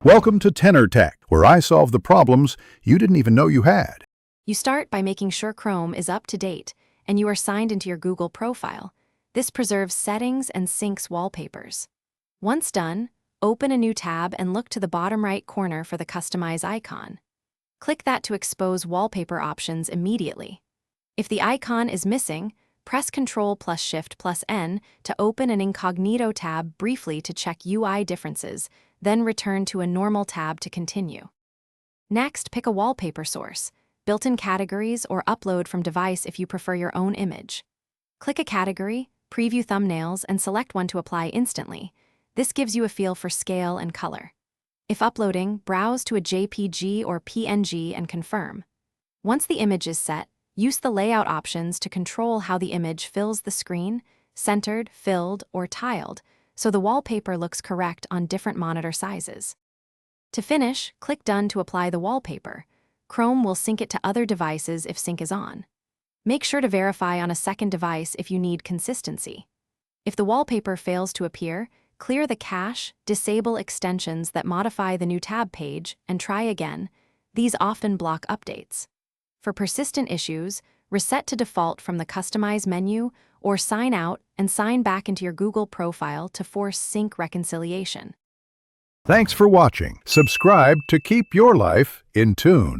Welcome to Tenor Tech, where I solve the problems you didn't even know you had. You start by making sure Chrome is up to date and you are signed into your Google profile. This preserves settings and syncs wallpapers. Once done, open a new tab and look to the bottom right corner for the Customize icon. Click that to expose wallpaper options immediately. If the icon is missing, press Ctrl+Shift+N to open an incognito tab briefly to check UI differences, then return to a normal tab to continue. Next, pick a wallpaper source, built-in categories, or upload from device if you prefer your own image. Click a category, preview thumbnails, and select one to apply instantly. This gives you a feel for scale and color. If uploading, browse to a JPG or PNG and confirm. Once the image is set, use the layout options to control how the image fills the screen, centered, filled, or tiled, so the wallpaper looks correct on different monitor sizes. To finish, click Done to apply the wallpaper. Chrome will sync it to other devices if sync is on. Make sure to verify on a second device if you need consistency. If the wallpaper fails to appear, clear the cache, disable extensions that modify the new tab page, and try again. These often block updates. For persistent issues, reset to default from the Customize menu or sign out and sign back into your Google profile to force sync reconciliation. Thanks for watching. Subscribe to keep your life in tune.